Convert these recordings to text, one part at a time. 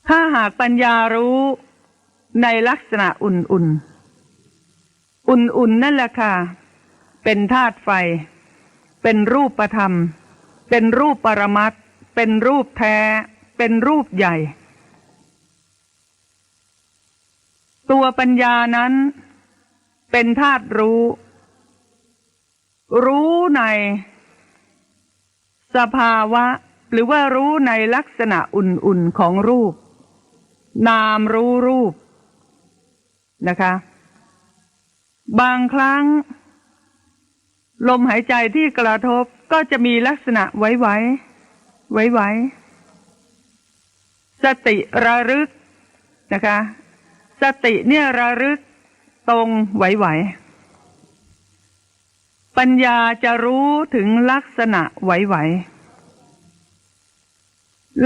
ถ้าหากปัญญารู้ในลักษณะอุ่นๆนั่นแหละค่ะเป็นธาตุไฟเป็นรูปธรรมเป็นรูปปรมัตถ์เป็นรูปแท้เป็นรูปใหญ่ตัวปัญญานั้นเป็นธาตุรู้ในสภาวะหรือว่ารู้ในลักษณะอุ่นๆของรูปนามรู้รูปนะคะบางครั้งลมหายใจที่กระทบก็จะมีลักษณะไหวสติระลึกนะคะสติเนี่ยระลึกตรงไหวปัญญาจะรู้ถึงลักษณะไหว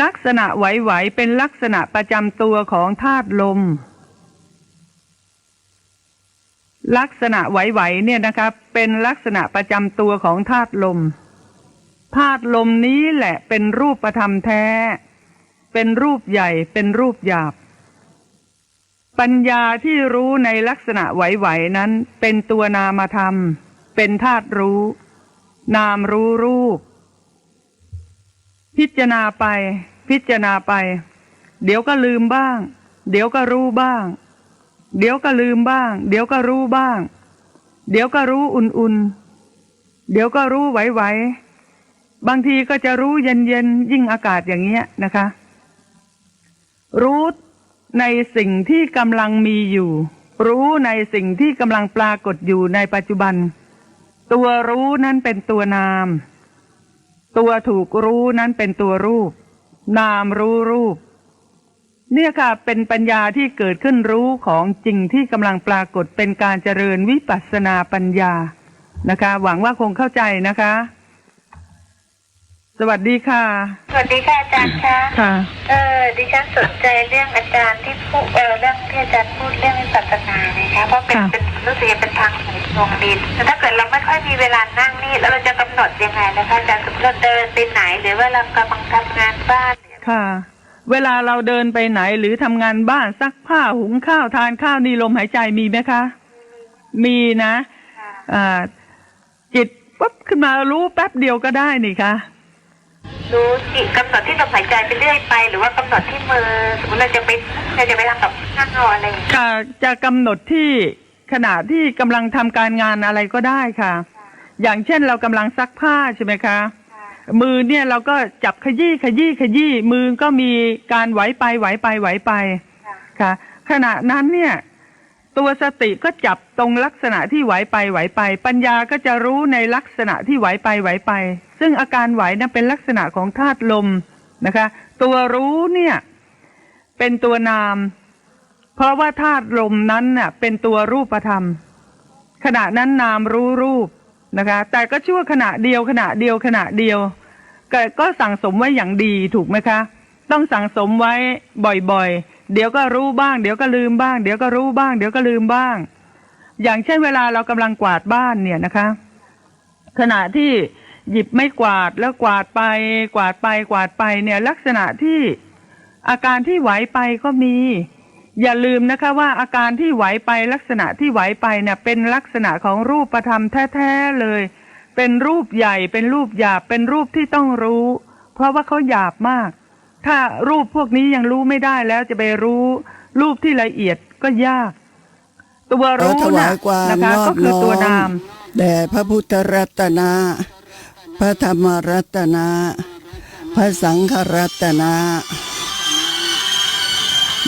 ลักษณะไหวเป็นลักษณะประจำตัวของธาตุลมลักษณะไหวเนี่ยนะครับเป็นลักษณะประจำตัวของธาตุลมธาตุลมนี้แหละเป็นรูปธรรมแท้เป็นรูปใหญ่เป็นรูปหยาบปัญญาที่รู้ในลักษณะไหวนั้นเป็นตัวนามธรรมเป็นธาตุรู้นามรู้รูปพิจารณาไปเดี๋ยวก็ลืมบ้างเดี๋ยวก็รู้บ้างเดี๋ยวก็ลืมบ้างเดี๋ยวก็รู้บ้างเดี๋ยวก็รู้อุ่นๆเดี๋ยวก็รู้ไหวบางทีก็จะรู้เย็นยิ่งอากาศอย่างเงี้ยนะคะรู้ในสิ่งที่กำลังมีอยู่รู้ในสิ่งที่กำลังปรากฏอยู่ในปัจจุบันตัวรู้นั้นเป็นตัวนามตัวถูกรู้นั้นเป็นตัวรูปนามรู้รูปเนี่ยค่ะเป็นปัญญาที่เกิดขึ้นรู้ของจริงที่กำลังปรากฏเป็นการเจริญวิปัสสนาปัญญานะคะหวังว่าคงเข้าใจนะคะสวัสดีค่ะสวัสดีค่ะอาจารย์คะค่ะดิฉันสนใจเรื่องอาจารย์ที่พูดเรื่องที่อาจารย์พูดเรื่องวิปัสสนานะคะเพราะเป็นรู้สึกเป็นทางลงดินแต่ถ้าเกิดเราไม่ค่อยมีเวลานั่งนี่แล้วเราจะกำหนดยังไงนะคะอาจารย์สมมติเราเดินไปไหนหรือว่าเรากำลังทำงานบ้านค่ะเวลาเราเดินไปไหนหรือทำงานบ้านซักผ้าหุงข้าวทานข้าวนี่ลมหายใจมีไหมคะมีนะจิตปุ๊บขึ้นมารู้แป๊บเดียวก็ได้นี่คะรู้จิตกำหนดที่ลมหายใจไปเรื่อยไปหรือว่ากำหนดที่มือสมมติเราจะไปทำกับข้าวอะไรค่ะจะกำหนดที่ขณะที่กำลังทำการงานอะไรก็ได้ค่ะอย่างเช่นเรากำลังซักผ้าใช่ไหมคะมือเนี่ยเราก็จับขยี้มือก็มีการไหวไปค่ะขณะนั้นเนี่ยตัวสติก็จับตรงลักษณะที่ไหวไปปัญญาก็จะรู้ในลักษณะที่ไหวไปซึ่งอาการไหวนั้นเป็นลักษณะของธาตุลมนะคะตัวรู้เนี่ยเป็นตัวนามเพราะว่าธาตุลมนั้นน่ะเป็นตัวรูปธรรมขณะนั้นนามรู้รูปนะคะแต่ก็ชั่วขณะเดียวก็สั่งสมไว้อย่างดีถูกไหมคะต้องสั่งสมไว้บ่อยๆเดี๋ยวก็รู้บ้างเดี๋ยวก็ลืมบ้างเดี๋ยวก็รู้บ้างเดี๋ยวก็ลืมบ้างอย่างเช่นเวลาเรากำลังกวาดบ้านเนี่ยนะคะขณะที่หยิบไม้กวาดแล้วกวาดไปเนี่ยลักษณะที่อาการที่ไหวไปก็มีอย่าลืมนะคะว่าอาการที่ไหวไปลักษณะที่ไหวไปเนี่ยเป็นลักษณะของรูปธรรมแท้ๆเลยเป็นรูปใหญ่เป็นรูปหยาบเป็นรูปที่ต้องรู้เพราะว่าเขาหยาบมากถ้ารูปพวกนี้ยังรู้ไม่ได้แล้วจะไปรู้รูปที่ละเอียดก็ยากตัวรู้นะคะก็คือตัวนามแด่พระพุทธรัตนะพระธรรมรัตนะพระสังฆรัตนะ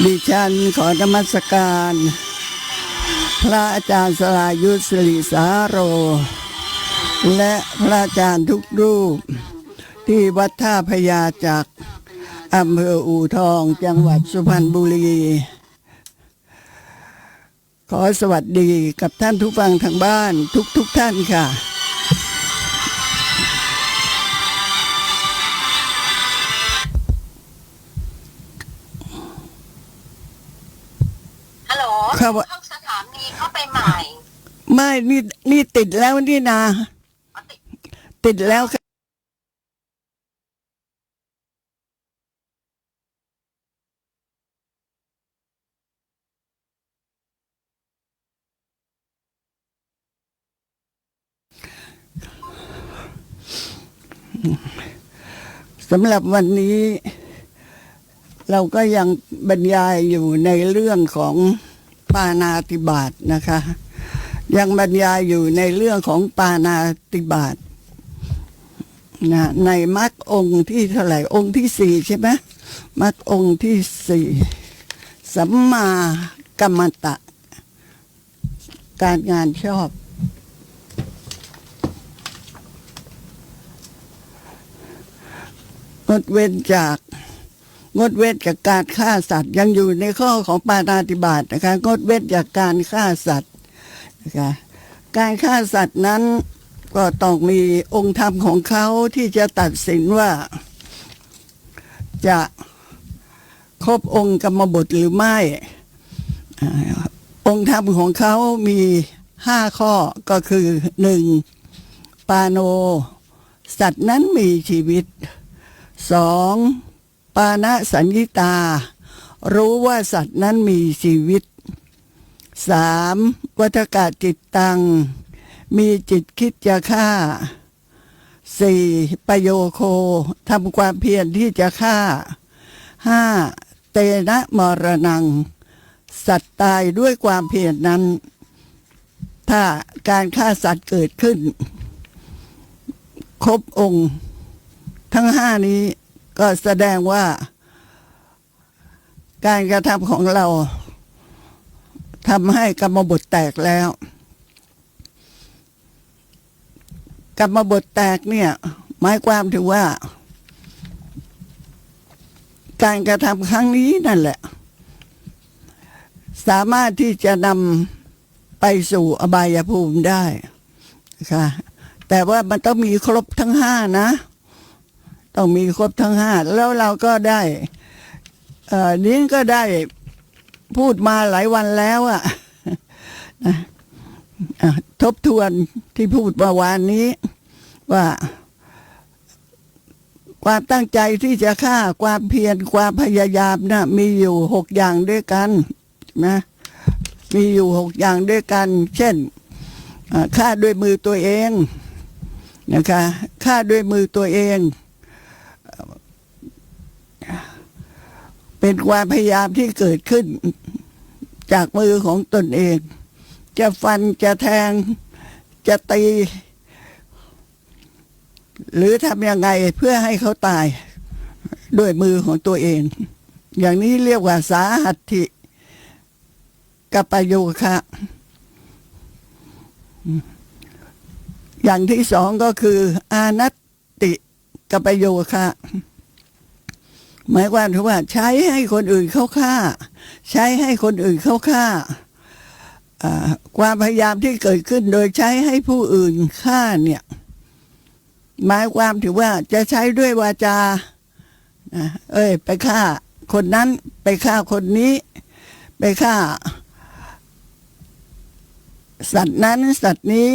ดิฉันขอนมัสการพระอาจารย์สรายุทธสิริสาโรและพระอาจารย์ทุกรูปที่วัดท่าพญาจักรอำเภออู่ทองจังหวัดสุพรรณบุรีขอสวัสดีกับท่านผู้ฟังทางบ้านทุกท่านค่ะฮัลโหลเข้าสถานีเข้าไปใหม่ไม่นี่ติดแล้วนี่นะติดแล้ว สำหรับวันนี้เราก็ยังบรรยายอยู่ในเรื่องของปาณาติบาตนะคะ ยังบรรยายอยู่ในเรื่องของปาณาติบาตนะในมรรคองค์ที่เท่าไหร่องค์ที่สี่ใช่ไหมมรรคองค์ที่สี่สัมมากัมมันตะการงานชอบงดเว้นจากการฆ่าสัตว์ยังอยู่ในข้อของปาณาติบาตนะคะงดเว้นจากการฆ่าสัตว์นะคะการฆ่าสัตว์นั้นก็ต้องมีองค์ธรรมของเขาที่จะตัดสินว่าจะครบองค์กรรมบทหรือไม่องค์ธรรมของเขามี5 ข้อก็คือ1. ปาโนสัตว์นั้นมีชีวิต 2. ปานะสัญญิตารู้ว่าสัตว์นั้นมีชีวิต 3. วัฏกะจิตตังมีจิตคิดจะฆ่า 4. ปโยโคทำความเพียรที่จะฆ่า 5. เตนะมรณังสัตว์ตายด้วยความเพียรนั้นถ้าการฆ่าสัตว์เกิดขึ้นครบองค์ทั้ง5นี้ก็แสดงว่าการกระทำของเราทำให้กรรมบทแตกแล้วกรรมบทแตกเนี่ยหมายความถึงว่าการกระทำครั้งนี้นั่นแหละสามารถที่จะนำไปสู่อบายภูมิได้นะคะแต่ว่ามันต้องมีครบทั้ง5นะต้องมีครบทั้ง5แล้วเราก็ได้นี้ก็ได้พูดมาหลายวันแล้วอ่ะทบทวนที่พูดเมื่อวานนี้ว่าความตั้งใจที่จะฆ่าความเพียรความพยายามนะมีอยู่6 อย่างด้วยกันนะมีอยู่6 อย่างด้วยกันเช่นฆ่าด้วยมือตัวเองนะคะฆ่าด้วยมือตัวเองเป็นความพยายามที่เกิดขึ้นจากมือของตนเองจะฟันจะแทงจะตีหรือทำยังไงเพื่อให้เขาตายด้วยมือของตัวเองอย่างนี้เรียกว่าสาหัตถิกัปปโยคะอย่างที่2ก็คืออานัตติกัปปโยคะหมายความว่าใช้ให้คนอื่นเขาฆ่าใช้ให้คนอื่นเขาฆ่าความพยายามที่เกิดขึ้นโดยใช้ให้ผู้อื่นฆ่าเนี่ยหมายความถึงว่าจะใช้ด้วยวาจาไปฆ่าคนนั้นไปฆ่าคนนี้ไปฆ่าสัตว์นั้นสัตว์นี้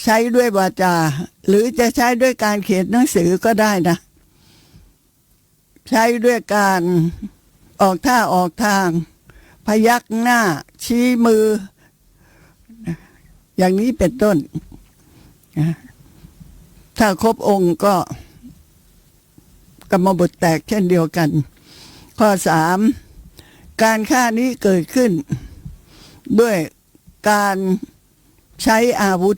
ใช้ด้วยวาจาหรือจะใช้ด้วยการเขียนหนังสือก็ได้นะใช้ด้วยการออกท่าออกทางพยักหน้าชี้มืออย่างนี้เป็นต้นถ้าครบองค์ก็กรรมบทแตกเช่นเดียวกันข้อ3การฆ่านี้เกิดขึ้นด้วยการใช้อาวุธ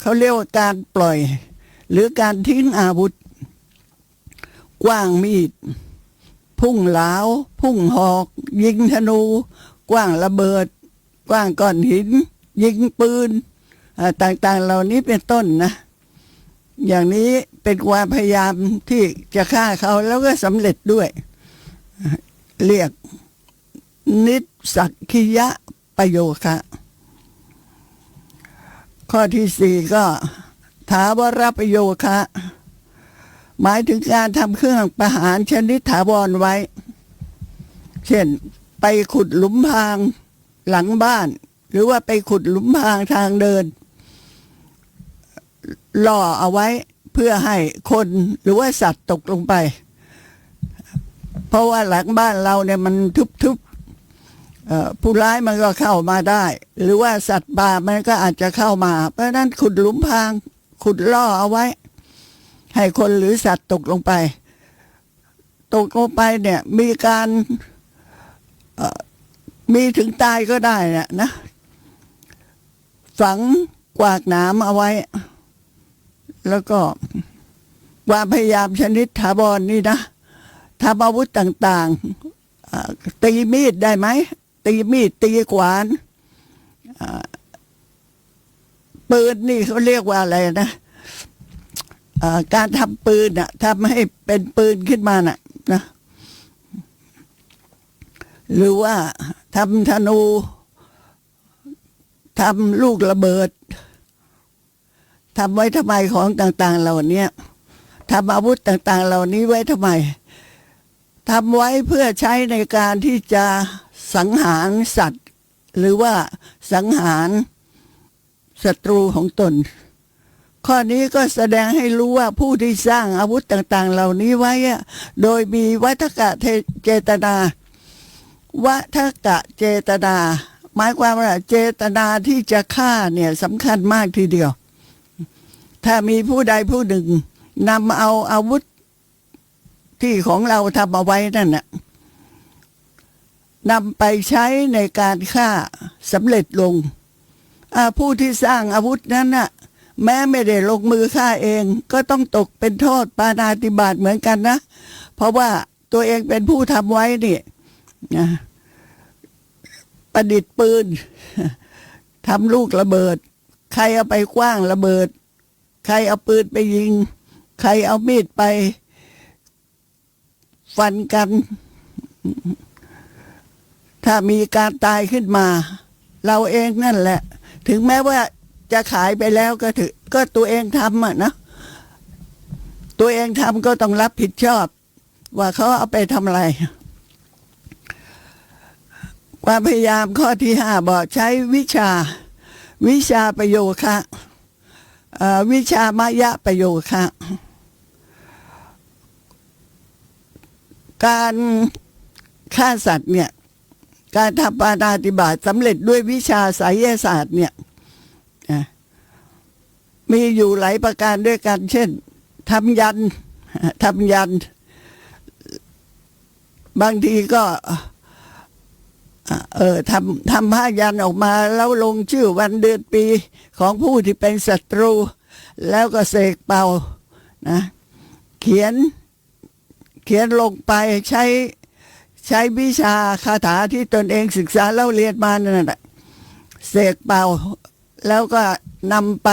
เขาเรียกว่าการปล่อยหรือการทิ้งอาวุธกว้างมีดพุ่งเหลาพุ่งหอกยิงธนูกว้างระเบิดกว้างก้อนหินยิงปืนต่างๆเหล่านี้เป็นต้นนะอย่างนี้เป็นความพยายามที่จะฆ่าเขาแล้วก็สำเร็จด้วยเรียกนิสสักขิยะประโยคะข้อที่4ก็ถาวรประโยคะหมายถึงการทำเครื่องประหารชนิดถาวรไว้เช่นไปขุดหลุมพรางหลังบ้านหรือว่าไปขุดหลุมพรางทางเดินล่อเอาไว้เพื่อให้คนหรือว่าสัตว์ตกลงไปเพราะว่าหลังบ้านเราเนี่ยมันทึบผู้ร้ายมันก็เข้ามาได้หรือว่าสัตว์ป่ามันก็อาจจะเข้ามาเพราะนั้นขุดหลุมพราง ขุดล่อเอาไว้ ให้คนหรือสัตว์ตกลงไปเนี่ย มีการมีถึงตายก็ได้นะฝังกวากหนามเอาไว้ แล้วก็ความพยายามชนิดถาวรนี่นะทำอาวุธต่างๆตีมีดได้ไหมตีมีดตีขวานปืนนี่เขาเรียกว่าอะไรนะการทำปืนทำให้เป็นปืนขึ้นมานะหรือว่าทำธนูทำลูกระเบิดทำไว้ทำไมของต่างๆเหล่านี้ทำอาวุธต่างๆเหล่านี้ไว้ทำไมทำไว้เพื่อใช้ในการที่จะสังหารสัตว์หรือว่าสังหารศัตรูของตนข้อนี้ก็แสดงให้รู้ว่าผู้ที่สร้างอาวุธต่างๆเหล่านี้ไว้โดยมีวัฏกะเจตนาวัฏกะเจตนาหมายความว่าเจตนาที่จะฆ่าเนี่ยสำคัญมากทีเดียวถ้ามีผู้ใดผู้หนึ่งนำเอาอาวุธที่ของเราทำเอาไว้นั่นน่ะนำไปใช้ในการฆ่าสำเร็จลงผู้ที่สร้างอาวุธนั้นน่ะแม้ไม่ได้ลงมือฆ่าเองก็ต้องตกเป็นโทษปาณาติบาตเหมือนกันนะเพราะว่าตัวเองเป็นผู้ทำไว้นี่นะประดิษฐ์ปืนทำลูกระเบิดใครเอาไปขว้างระเบิดใครเอาปืนไปยิงใครเอามีดไปฟันกันถ้ามีการตายขึ้นมาเราเองนั่นแหละถึงแม้ว่าจะขายไปแล้วก็ตัวเองทำนะตัวเองทำก็ต้องรับผิดชอบว่าเขาเอาไปทำอะไรความพยายามข้อที่ 5บอกใช้วิชาประโยคะวิชามายะประโยคะการฆ่าสัตว์เนี่ยการทำปาณาติบาตสำเร็จด้วยวิชาไสยศาสตร์เนี่ยมีอยู่หลายประการด้วยกันเช่นทำยันบางทีก็ทำผ้ายันออกมาแล้วลงชื่อวันเดือนปีของผู้ที่เป็นศัตรูแล้วก็เสกเป่านะเขียนลงไปใช้วิชาคาถาที่ตนเองศึกษาเล่าเรียนมานั่นแหละเสกเป่าแล้วก็นำไป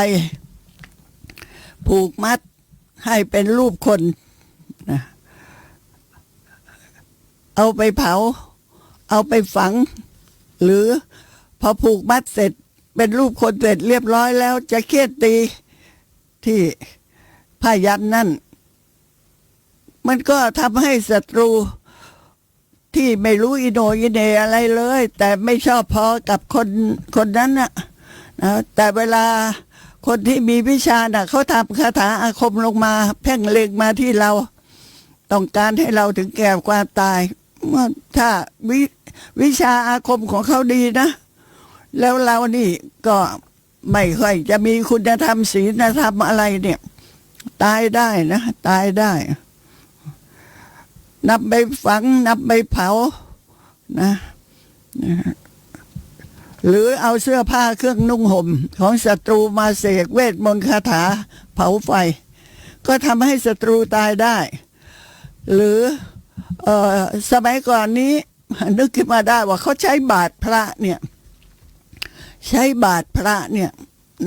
ผูกมัดให้เป็นรูปคนนะเอาไปเผาเอาไปฝังหรือพอผูกมัดเสร็จเป็นรูปคนเสร็จเรียบร้อยแล้วจะเฆียดตีที่ผ้ายันนั่นมันก็ทำให้ศัตรูที่ไม่รู้อิโหนอิเหน่อะไรเลยแต่ไม่ชอบพอกับคนนั้นนะแต่เวลาคนที่มีวิชาเขาทำคาถาอาคมลงมาเพ่งเล็งมาที่เราต้องการให้เราถึงแก่ความตายถ้าวิชาอาคมของเขาดีนะแล้วเรานี่ก็ไม่ค่อยจะมีคุณธรรมศีลธรรมอะไรเนี่ยตายได้นะตายได้นำไปฝังนำไปเผานะหรือเอาเสื้อผ้าเครื่องนุ่งห่มของศัตรูมาเสกเวทมนต์คาถาเผาไฟก็ทำให้ศัตรูตายได้หรือสมัยก่อนนี้นึกขึ้นมาได้ว่าเขาใช้บาตรพระเนี่ย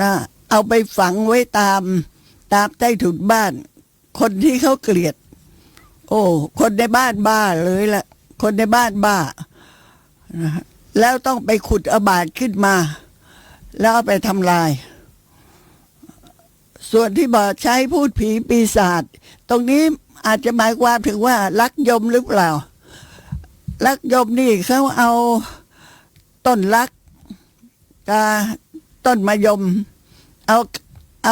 นะเอาไปฝังไว้ตามใต้ถุนบ้านคนที่เขาเกลียดคนในบ้านบ้าเลยล่ะคนในบ้านบ้าแล้วต้องไปขุดเอาบาตรขึ้นมาแล้วเอาไปทำลายส่วนที่บอกใช้พูดผีปีศาจตรงนี้อาจจะหมายความถึงว่าลักยมหรือเปล่าลักยมนี่เขาเอาต้นลักกับต้นมะยมเอ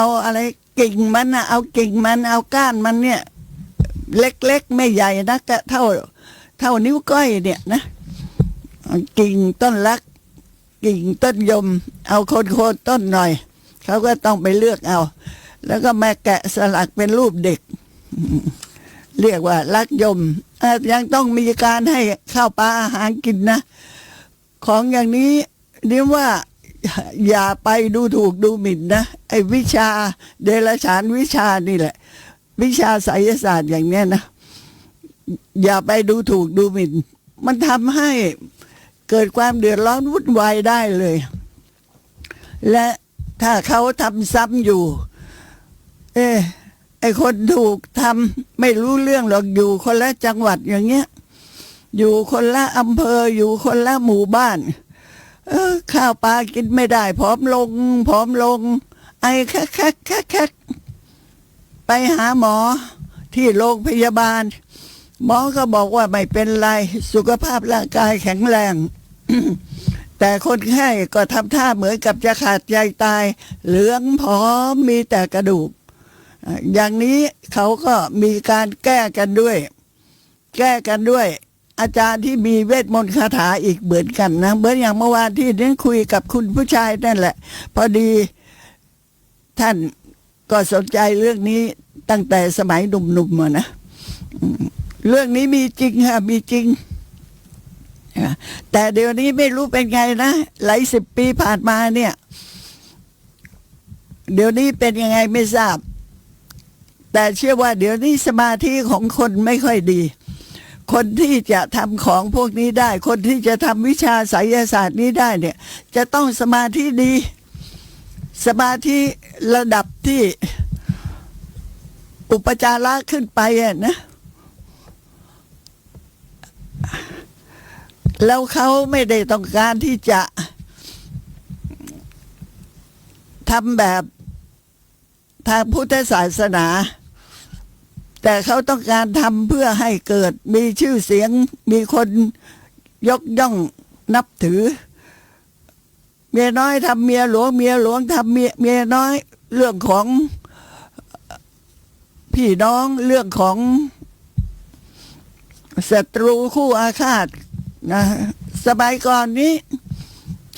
าอะไรกิ่งมันนะเอากิ่งมันเอาก้านมันเนี่ยเล็กๆไม่ใหญ่นะก็เท่านิ้วก้อยเนี่ยนะกิ่งต้นลักกิ่งต้นยมเอาโคนต้นหน่อยเขาก็ต้องไปเลือกเอา แล้วก็มาแกะสลักเป็นรูปเด็ก เรียกว่าลักยมยังต้องมีการให้ข้าวปลาอาหารกินนะ ของอย่างนี้เรียกว่าอย่าไปดูถูกดูหมิ่นนะไอ้วิชาเดรัจฉานวิชานี่แหละ วิชาไสยศาสตร์อย่างเนี้ยนะอย่าไปดูถูกดูหมิ่นมันทำให้เกิดความเดือดร้อนวุ่นวายได้เลย และถ้าเขาทำซ้ำอยู่ไอ้คนถูกทำไม่รู้เรื่องหรอกอยู่คนละจังหวัดอย่างเงี้ยอยู่คนละอำเภออยู่คนละหมู่บ้านข้าวปลากินไม่ได้ผอมลงไอ้แค่ไปหาหมอที่โรงพยาบาลหมอก็บอกว่าไม่เป็นไรสุขภาพร่างกายแข็งแรง แต่คนไข้ก็ทำท่าเหมือนกับจะขาดใจตายเหลืองผอมมีแต่กระดูกอย่างนี้เขาก็มีการแก้กันด้วยอาจารย์ที่มีเวทมนต์คาถาอีกเหมือนกันนะเหมือนอย่างเมื่อวานที่ได้คุยกับคุณผู้ชายนั่นแหละพอดีท่านก็สนใจเรื่องนี้ตั้งแต่สมัยหนุ่มๆนะเรื่องนี้มีจริงค่ะมีจริงแต่เดี๋ยวนี้ไม่รู้เป็นไงนะหลายสิบปีผ่านมาเนี่ยเดี๋ยวนี้เป็นยังไงไม่ทราบแต่เชื่อว่าเดี๋ยวนี้สมาธิของคนไม่ค่อยดีคนที่จะทำของพวกนี้ได้คนที่จะทำวิชาไสยศาสตร์นี้ได้เนี่ยจะต้องสมาธิดีสมาธิระดับที่อุปจาระขึ้นไปนะแล้วเขาไม่ได้ต้องการที่จะทำแบบทางพุทธศาสนาแต่เขาต้องการทำเพื่อให้เกิดมีชื่อเสียงมีคนยกย่องนับถือเมียน้อยทำเมียหลวงเมียหลวงทำเมียน้อยเรื่องของพี่น้องเรื่องของศัตรูคู่อาฆาตนะสมัยก่อนนี้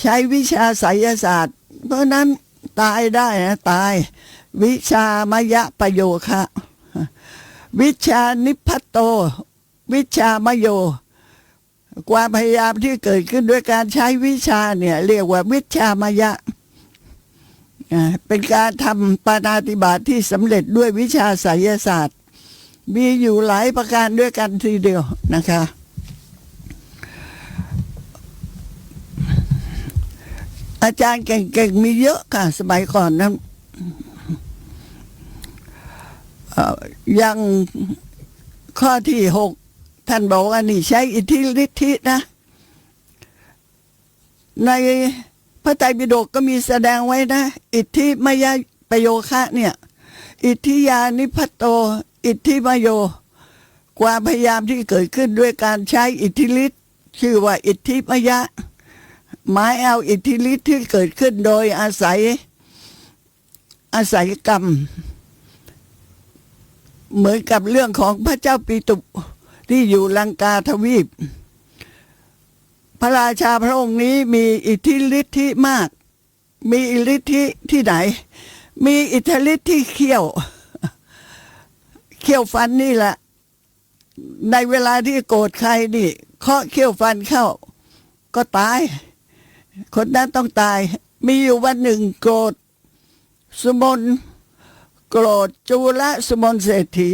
ใช้วิชาไสยศาสตร์เพราะนั้นตายได้นะตายวิชามยะประโยคะวิชานิพพโตวิชามโยความพยายามที่เกิดขึ้นด้วยการใช้วิชาเนี่ยเรียกว่าวิชามยะเป็นการทำปาณาติบาตที่สำเร็จด้วยวิชาไสยศาสตร์มีอยู่หลายประการด้วยกันทีเดียวนะคะอาจารย์เก่งๆมีเยอะค่ะสมัยก่อนนั้นอย่างข้อที่6ท่านบอกว่านี่ใช้อิทธิฤทธินะในพระไตรปิฎกก็มีแสดงไว้นะอิทธิมยะประโยคะเนี่ยอิทธิยานิพัตโตอิทธิมโยความพยายามที่เกิดขึ้นด้วยการใช้อิทธิฤทธิ์ชื่อว่าอิทธิมยะหมายเอาอิทธิฤทธิ์ที่เกิดขึ้นโดยอาศัยกรรมเหมือนกับเรื่องของพระเจ้าปิตุที่อยู่ลังกาทวีปพระราชาพระองค์นี้มีอิทธิฤทธิมากมีอิทธิฤทธิที่ไหนมีอิทธิฤทธิที่เขี้ยวฟันนี่แหละในเวลาที่โกรธใครนี่เคาะเขี้ยวฟันเข้าก็ตายคนนั้นต้องตายมีอยู่วันหนึ่งโกรธสุมนโกรธจุลสุมนเศรษฐี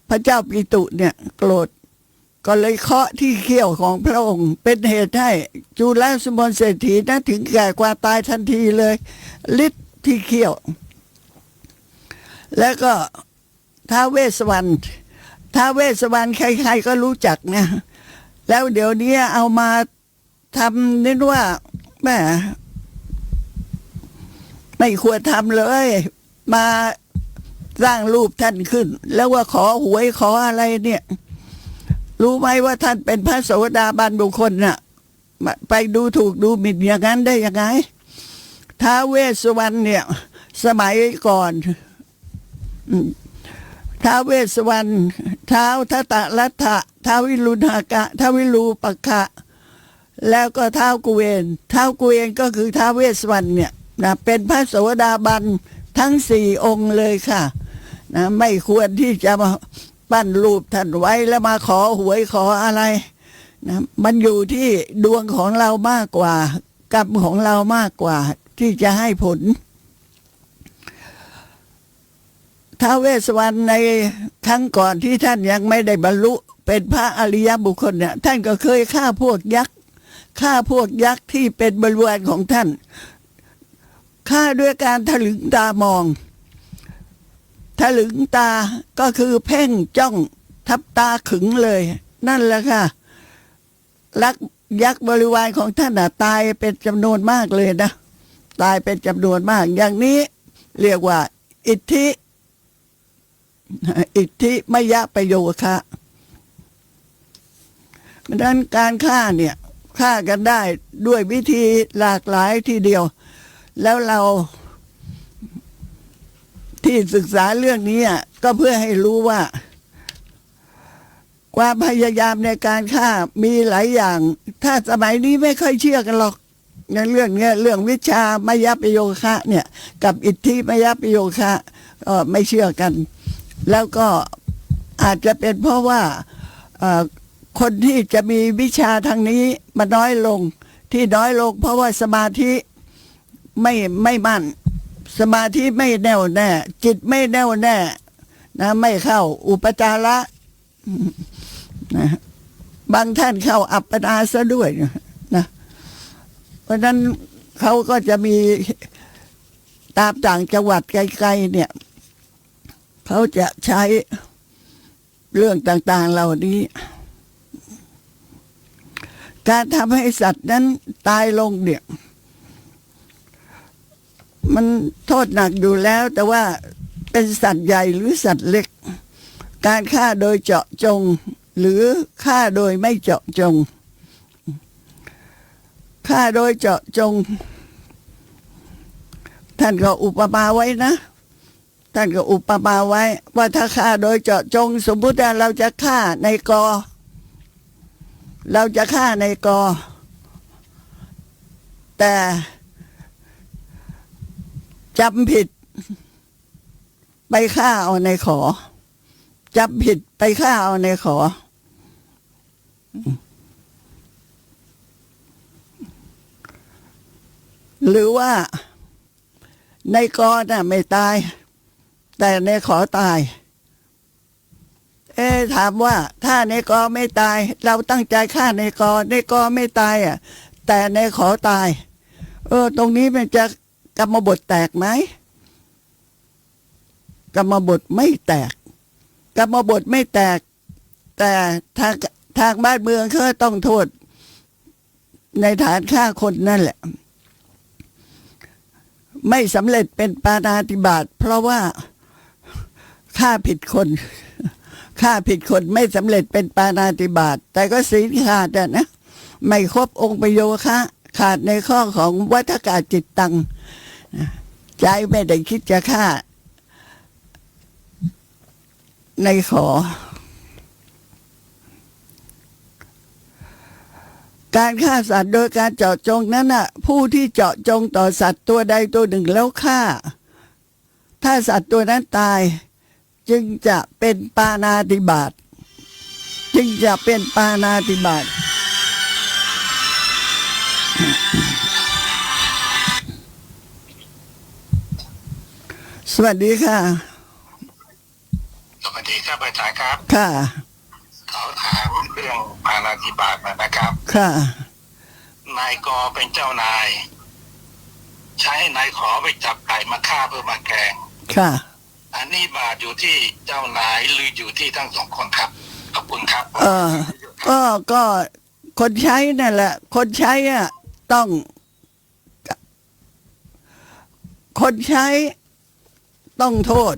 พระเจ้าปิตุเนี่ยโกรธก็เลยเคาะที่เขี้ยวของพระองค์เป็นเหตุให้จุลสุมนเศรษฐีนั้นถึงแก่ความตายทันทีเลยฤทธิ์ที่เขี้ยวแล้วก็ท้าวเวสสวรรณใครๆก็รู้จักนะแล้วเดี๋ยวนี้เอามาทำนึกว่าแม่ไม่ควรทำเลยมาสร้างรูปท่านขึ้นแล้วว่าขอหวยขออะไรเนี่ยรู้ไหมว่าท่านเป็นพระโสดาบันบุคคลน่ะไปดูถูกดูหมิ่นอย่างนั้นได้ยังไงท้าวเวสสุวรรณเนี่ยสมัยก่อนท้าวเวสสุวรรณท้าวทัตตลัทธะท้าววิรุณากะท้าววิรูปักขะแล้วก็ท้าวกุเวนก็คือท้าวเวสสุวรรณเนี่ยนะเป็นพระโสดาบัน ทั้งสี่องค์เลยค่ะนะไม่ควรที่จะมาปั้นรูปท่านไว้แล้วมาขอหวยขออะไรนะมันอยู่ที่ดวงของเรามากกว่ากรรมของเรามากกว่าที่จะให้ผลท้าวเวสสวรรณในครั้งก่อนที่ท่านยังไม่ได้บรรลุเป็นพระอริยบุคคลเนี่ยท่านก็เคยฆ่าพวกยักษ์ที่เป็นบริวารของท่านฆ่าด้วยการถลึงตามองถลึงตาก็คือเพ่งจ้องทับตาขึงเลยนั่นแหละค่ะลักยักษ์บริวารของท่านตายเป็นจำนวนมากเลยนะตายเป็นจำนวนมากอย่างนี้เรียกว่าอิทธิมยะประโยคะดังนั้นการฆ่าเนี่ยฆ่ากันได้ด้วยวิธีหลากหลายทีเดียวแล้วเราที่ศึกษาเรื่องนี้ก็เพื่อให้รู้ว่าความพยายามในการฆ่ามีหลายอย่างถ้าสมัยนี้ไม่ค่อยเชื่อกันหรอกในเรื่องนี้เรื่องวิชามยประโยคะเนี่ยกับอิทธิมยประโยคะไม่เชื่อกันแล้วก็อาจจะเป็นเพราะว่าคนที่จะมีวิชาทางนี้มันน้อยลงที่น้อยลงเพราะว่าสมาธิไม่มั่นสมาธิไม่แน่วแน่จิตไม่แน่วแน่นะไม่เข้าอุปจาระนะบางท่านเข้าอัปปนาซะด้วยนะเพราะนั้นเขาก็จะมีตามต่างจังหวัดไกลๆเนี่ยเขาจะใช้เรื่องต่างๆเหล่านี้การทำให้สัตว์นั้นตายลงเนี่ยมันโทษหนักอยู่แล้วแต่ว่าเป็นสัตว์ใหญ่หรือสัตว์เล็กการฆ่าโดยเจาะจงหรือฆ่าโดยไม่เจาะจงฆ่าโดยเจาะจงท่านก็อุปมาไว้นะท่านก็อุปมาไว้ว่าถ้าฆ่าโดยเจาะจงสมมุติว่าเราจะฆ่าในกอแต่จำผิดไปฆ่าเอาในขอจำผิดไปฆ่าเอาในขอหรือว่าในกอน่ะไม่ตายแต่ในขอตายถามว่าถ้าในกอไม่ตายเราตั้งใจฆ่าในกอไม่ตายแต่ในขอตายตรงนี้มันจะกรรมบทแตกไหมกรรมบทไม่แตกกรรมบทไม่แตกแต่ทางบ้านเมืองเขาต้องโทษในฐานฆ่าคนนั่นแหละไม่สำเร็จเป็นปาณาติบาตเพราะว่าฆ่าผิดคนไม่สำเร็จเป็นปาณาติบาตแต่ก็ศีลขาดนะไม่ครบองค์ประโยคะขาดในข้อของวัฏกาจิตตังใจไม่ได้คิดจะฆ่าในขอการฆ่าสัตว์โดยการเจาะจงนั้นผู้ที่เจาะจงต่อสัตว์ตัวใดตัวหนึ่งแล้วฆ่าถ้าสัตว์ตัวนั้นตายจึงจะเป็นปาณาติบาตสวัสดีค่ะสวัสดีครับอาจารย์ครับค่ะขอถามเรื่องปาณาติบาตนะครับ ค่ะนายกอเป็นเจ้านายใช้นายขอไปจับไก่มาฆ่าเพื่อมาแกงค่ะอันนี้บาปอยู่ที่เจ้านายหรืออยู่ที่ทั้งสองคนครับขอบคุณครับก็คนใช้นั่นแหละคนใช้ต้องคนใช้ต้องโทษ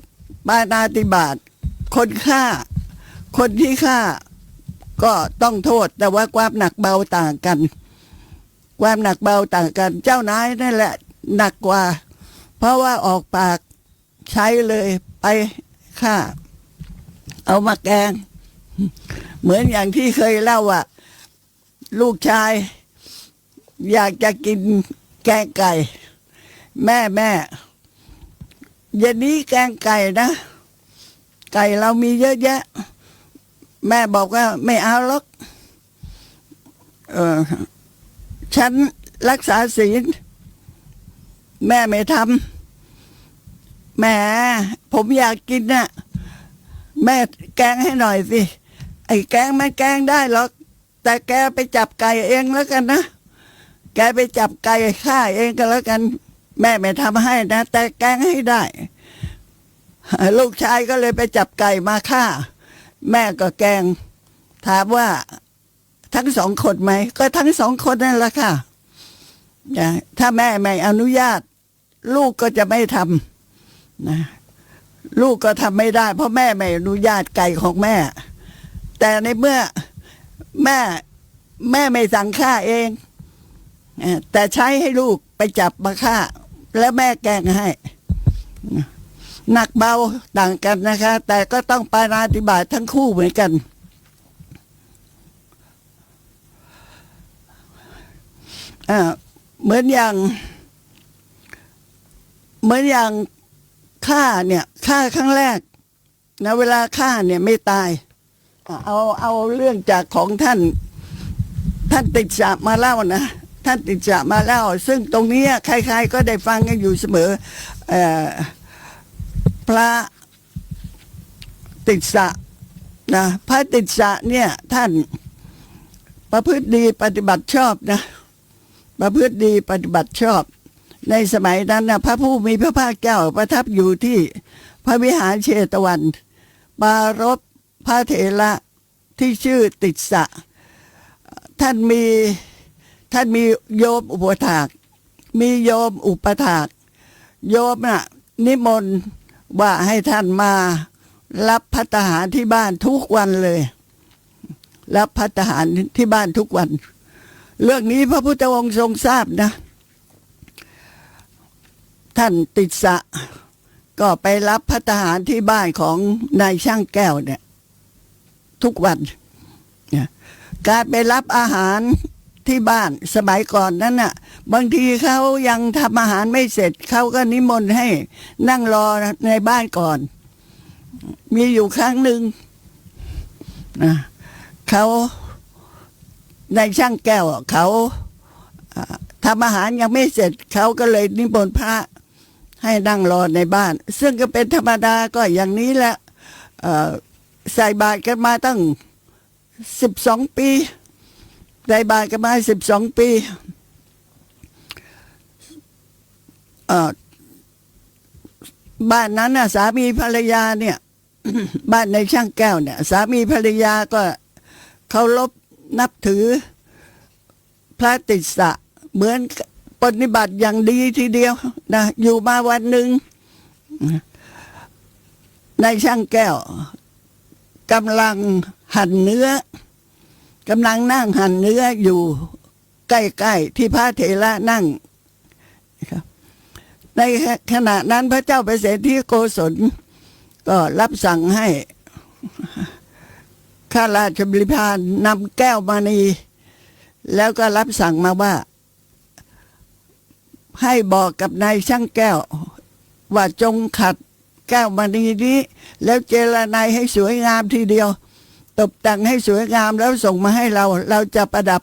ปาณาติบาตคนที่ฆ่าก็ต้องโทษแต่ว่าความหนักเบาต่างกันเจ้านายนั่นแหละหนักกว่าเพราะว่าออกปากใช้เลยไปฆ่าเอามาแกงเหมือนอย่างที่เคยเล่าว่าลูกชายอยากจะกินแกงไก่แม่ เย็นนี้แกงไก่นะ ไก่เรามีเยอะแยะ แม่บอกว่าไม่เอาหรอกฉันรักษาศีลแม่ไม่ทำแหมผมอยากกินน่ะแม่แกงให้หน่อยสิไอ้แกงมันแกงได้หรอกแต่แกไปจับไก่เองแล้วกันนะแกไปจับไก่ฆ่าเองก็แล้วกันแม่ไม่ทำให้นะแต่แกงให้ได้ลูกชายก็เลยไปจับไก่มาฆ่าแม่ก็แกงถามว่าทั้งสองคนไหมก็ทั้งสองคนนั่นแหละค่ะถ้าแม่ไม่อนุญาตลูกก็จะไม่ทำนะลูกก็ทำไม่ได้เพราะแม่ไม่อนุญาตไก่ของแม่แต่ในเมื่อแม่ไม่สั่งฆ่าเองแต่ใช้ให้ลูกไปจับมาฆ่าแล้วแม่แกงให้หนักเบาต่างกันนะคะแต่ก็ต้องปาณาติบาตทั้งคู่เหมือนกันเหมือนอย่างฆ่าเนี่ยฆ่าครั้งแรกนะเวลาฆ่าเนี่ยไม่ตายเอาเรื่องจากของท่านติดสะมาเล่านะท่านติดสะมาเล่าซึ่งตรงนี้ใครๆก็ได้ฟังกันอยู่เสมอพระติดสะนะพระติดสะเนี่ยท่านประพฤติดีปฏิบัติชอบนะประพฤติดีปฏิบัติชอบในสมัยนั้นนะพระผู้มีพระภาคเจ้าประทับอยู่ที่พระวิหารเชตวันปารภพระเถระที่ชื่อติดสะท่านมีโยมอุปถากมีโยมอุปถากโยมน่ะนิมนต์ว่าให้ท่านมารับภัตตาหารที่บ้านทุกวันเลยรับภัตตาหารที่บ้านทุกวันเรื่องนี้พระพุทธองค์ทรงทราบนะท่านติดสะก็ไปรับภัตตาหารที่บ้านของนายช่างแก้วเนี่ยทุกวันการไปรับอาหารที่บ้านสมัยก่อนนั้นน่ะบางทีเขายังทำอาหารไม่เสร็จเขาก็นิมนต์ให้นั่งรอในบ้านก่อนมีอยู่ครั้งหนึ่งเขาในช่างแก้วเขาทำอาหารยังไม่เสร็จเขาก็เลยนิมนต์พระให้นั่งรอในบ้านซึ่งก็เป็นธรรมดาก็อย่างนี้แหละใส่บาตรกันมาตั้ง12 ปีใส่บาตรกันมา12 ปีบ้านนั้นน่ะสามีภรรยาเนี่ย บ้านในช่างแก้วเนี่ยสามีภรรยาก็เคารพนับถือพระติสสะเหมือนปฏิบัติอย่างดีทีเดียวนะอยู่มาวันหนึ่งในช่างแก้วกำลังหั่นเนื้อกำลังนั่งหั่นเนื้ออยู่ใกล้ๆที่พระเถระนั่งในขณะนั้นพระเจ้าเปรตที่โกศลก็รับสั่งให้ข้าราชบริพารนำแก้วมณีแล้วก็รับสั่งมาว่าให้บอกกับนายช่างแก้วว่าจงขัดแก้วมณีนี้แล้วเจรไนให้สวยงามทีเดียวตกแต่งให้สวยงามแล้วส่งมาให้เราจะประดับ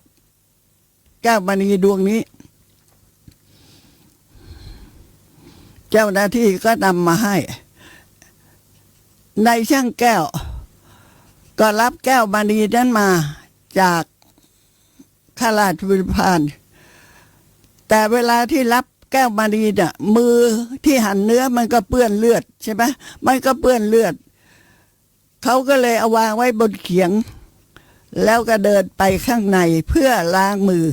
แก้วมณีดวงนี้เจ้าหน้าที่ก็นำมาให้นายช่างแก้วก็รับแก้วมณีนั้นมาจากข้าราชบริพารแต่เวลาที่รับแก้วมณีเนี่ยมือที่หั่นเนื้อมันก็เปื้อนเลือดใช่ไหมมันก็เปื้อนเลือดเขาก็เลยเอาวางไว้บนเขียงแล้วก็เดินไปข้างในเพื่อล้างมือ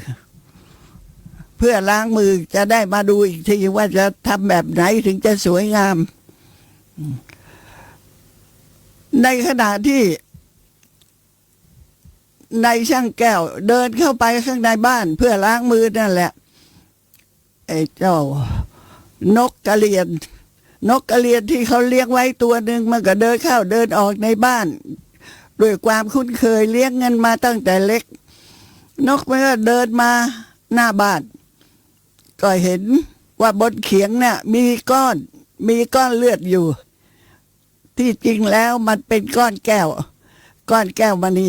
จะได้มาดูอีกทีว่าจะทำแบบไหนถึงจะสวยงามในขณะที่นายช่างแก้วเดินเข้าไปข้างในบ้านเพื่อล้างมือนั่นแหละไอ้เจ้านกกระเรียนที่เขาเลี้ยงไว้ตัวหนึ่งมันก็เดินเข้าเดินออกในบ้านด้วยความคุ้นเคยเลี้ยงเงินมาตั้งแต่เล็กนกมันก็เดินมาหน้าบ้านก็เห็นว่าบนเขียงเนี่ยมีก้อน มีก้อนเลือดอยู่ ที่จริงแล้วมันเป็นก้อนแก้วมณี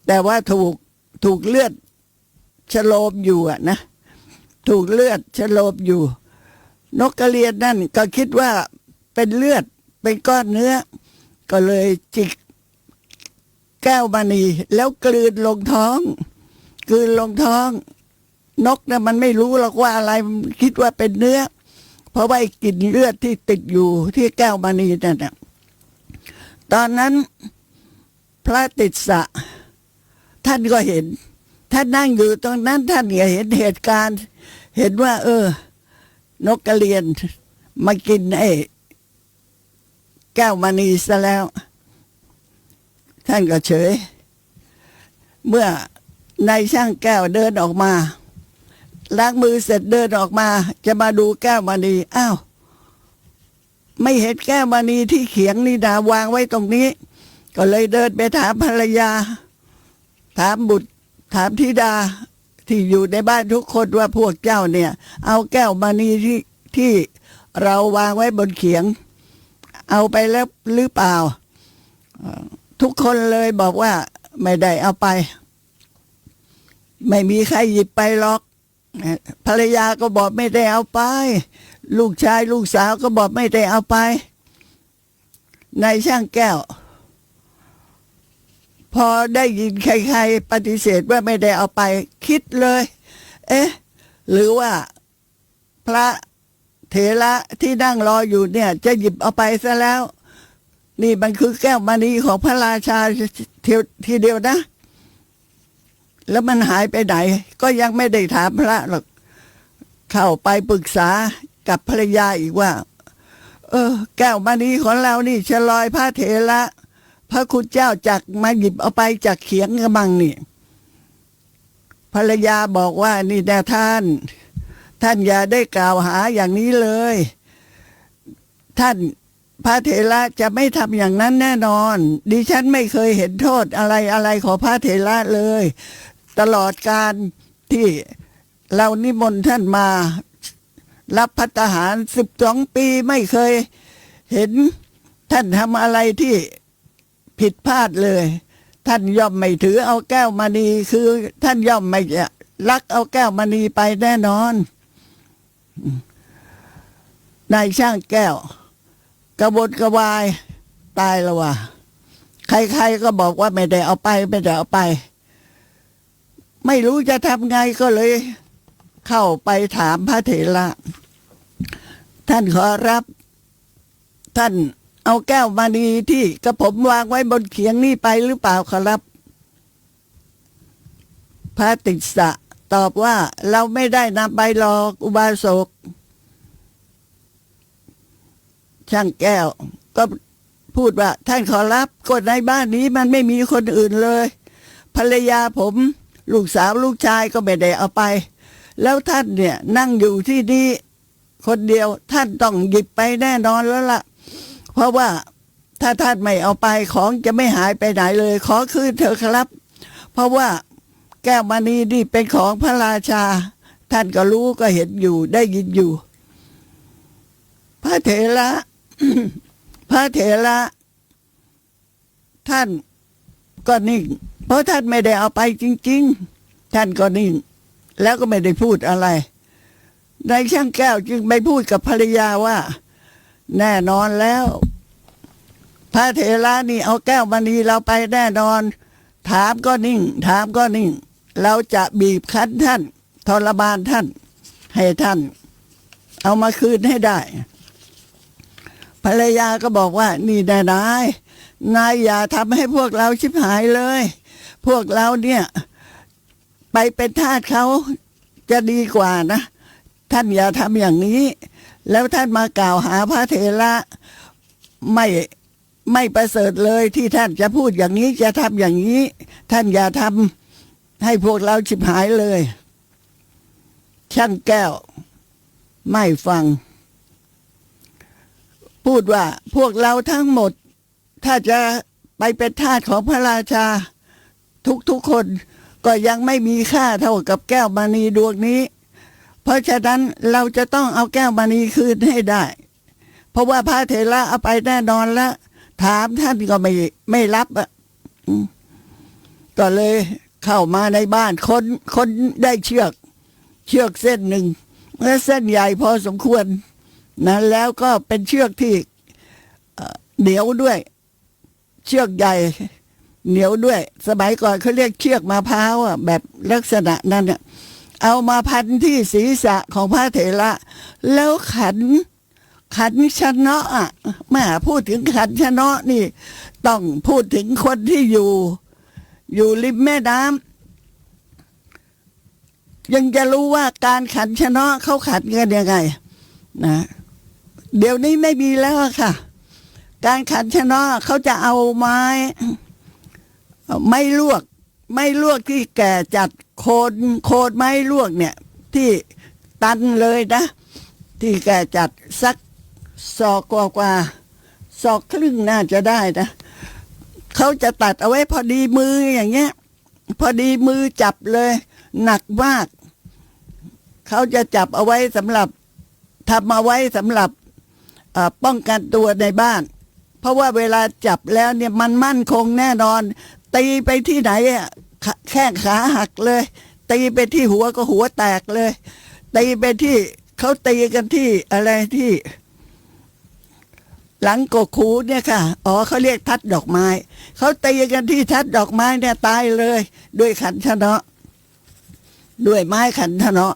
แต่ว่าถูกเลือดฉโลมอยู่อะนะถูกเลือดฉโลมอยู่นกกระเรียนนั่นก็คิดว่าเป็นเลือดเป็นก้อนเนื้อก็เลยจิกแก้วมณีแล้วกลืนลงท้องนกนะมันไม่รู้หรอกว่าอะไรคิดว่าเป็นเนื้อเพราะว่ากลิ่นเลือดที่ติดอยู่ที่แก้วมณีนั่นนะตอนนั้นพระติสสะท่านก็เห็นท่านนั่งอยู่ตรงนั้นท่านก็เห็นเหตุการณ์เห็นว่านกกระเรียนมากินแก้วมณีซะแล้วท่านก็เฉยเมื่อนายช่างแก้วเดินออกมาล้างมือเสร็จเดินออกมาจะมาดูแก้วมณีอ้าวไม่เห็นแก้วมณีที่เขียงนี่ดาวางไว้ตรงนี้ก็เลยเดินไปถามภรรยาถามบุตรถามธิดาที่อยู่ในบ้านทุกคนว่าพวกเจ้าเนี่ยเอาแก้วมณีที่เราวางไว้บนเขียงเอาไปแล้วหรือเปล่าทุกคนเลยบอกว่าไม่ได้เอาไปไม่มีใครหยิบไปหรอกภรรยาก็บอกไม่ได้เอาไปลูกชายลูกสาวก็บอกไม่ได้เอาไปนายช่างแก้วพอได้ยินใครๆปฏิเสธว่าไม่ได้เอาไปคิดเลยหรือว่าพระเถระที่นั่งรออยู่เนี่ยจะหยิบเอาไปซะแล้วนี่มันคือแก้วมณีของพระราชาทีเดียวนะแล้วมันหายไปไหนก็ยังไม่ได้ถามพระหรอกเข้าไปปรึกษากับภรรยาอีกว่าแก้วมณีของเรานี่ฉลอยพระเถระพระคุณเจ้าจักมาหยิบเอาไปจากเขียงกระมังนี่ภรรยาบอกว่านี่แน่ท่านอย่าได้กล่าวหาอย่างนี้เลยท่านพระเถระจะไม่ทำอย่างนั้นแน่นอนดิฉันไม่เคยเห็นโทษอะไรของพระเถระเลยตลอดการที่เรานิมนต์ท่านมารับภัตตาหาร12 ปีไม่เคยเห็นท่านทำอะไรที่ผิดพลาดเลยท่านย่อมไม่ถือเอาแก้วมณีคือท่านย่อมไม่ลักเอาแก้วมณีไปแน่นอนนายช่างแก้วกระวนกระวายตายแล้วว่ะใครๆก็บอกว่าไม่ได้เอาไปไม่รู้จะทำไงก็เลยเข้าไปถามพระเถระท่านขอรับท่านเอาแก้วมณีที่กระผมวางไว้บนเขียงนี่ไปหรือเปล่าครับพระติสสะตอบว่าเราไม่ได้นำไปหรอกอุบาสกช่างแก้วก็พูดว่าท่านขอรับกฎในบ้านนี้มันไม่มีคนอื่นเลยภรรยาผมลูกสาวลูกชายก็ไม่ได้เอาไปแล้วท่านเนี่ยนั่งอยู่ที่นี่คนเดียวท่านต้องหยิบไปแน่นอนแล้วล่ะเพราะว่าถ้าท่านไม่เอาไปของจะไม่หายไปไหนเลยขอคืนเถอะครับเพราะว่าแก้วมณีนี่เป็นของพระราชาท่านก็รู้ก็เห็นอยู่ได้ยินอยู่พระเถระ ท่านก็นิ่งเพราะท่านไม่ได้เอาไปจริงๆท่านก็นิ่งแล้วก็ไม่ได้พูดอะไรนายช่างแก้วจึงไปพูดกับภรรยาว่าแน่นอนแล้วพระเถระนี่เอาแก้วมณีเราไปแน่นอนถามก็นิ่งเราจะบีบคั้นท่านทรมานท่านให้ท่านเอามาคืนให้ได้ภรรยาก็บอกว่านี่นายอย่าทำให้พวกเราชิบหายเลยพวกเราเนี่ยไปเป็นทาสเขาจะดีกว่านะท่านอย่าทำอย่างนี้แล้วท่านมากล่าวหาพระเถระไม่ประเสริฐเลยที่ท่านจะพูดอย่างนี้จะทำอย่างนี้ท่านอย่าทำให้พวกเราชิบหายเลยช่างแก้วไม่ฟังพูดว่าพวกเราทั้งหมดถ้าจะไปเป็นทาสของพระราชาทุกคนก็ยังไม่มีค่าเท่ากับแก้วมณีดวงนี้เพราะฉะนั้นเราจะต้องเอาแก้วมณีคืนให้ได้ เพราะว่าพระเถระเอาไปแน่นอนแล้วถามท่านก็ไม่รับอ่ะก็เลยเข้ามาในบ้านคนได้เชือกเส้นหนึ่งและเส้นใหญ่พอสมควรนะแล้วก็เป็นเชือกที่เหนียวด้วย เชือกใหญ่เหนียวด้วยสมัยก่อนเขาเรียกเชือกมะพร้าวอ่ะแบบลักษณะนั้นอ่ะเอามาพันที่ศีรษะของพระเถระแล้วขันชะเนาะอ่ะแม่พูดถึงขันชะเนาะนี่ต้องพูดถึงคนที่อยู่ริมแม่น้ำยังจะรู้ว่าการขันชะเนาะเขาขันกันยังไงนะเดี๋ยวนี้ไม่มีแล้วค่ะการขันชะเนาะเขาจะเอาไม้ลวกที่แก่จัดโคนไม้ลวกเนี่ยที่ตันเลยนะที่แก่จัดสักศอกกว่าศอกครึ่งน่าจะได้นะเขาจะตัดเอาไว้พอดีมืออย่างเงี้ยพอดีมือจับเลยหนักมากเขาจะจับเอาไว้สำหรับทำเอาไว้สำหรับป้องกันตัวในบ้านเพราะว่าเวลาจับแล้วเนี่ยมันมั่นคงแน่นอนตีไปที่ไหนแข้งขาหักเลยตีไปที่หัวก็หัวแตกเลยตีไปที่เขาตีกันที่อะไรที่หลังกกหูเนี่ยค่ะเขาเรียกทัดดอกไม้เขาตีกันที่ทัดดอกไม้เนี่ยตายเลยด้วยขันชะเนาะด้วยไม้ขันชะเนาะ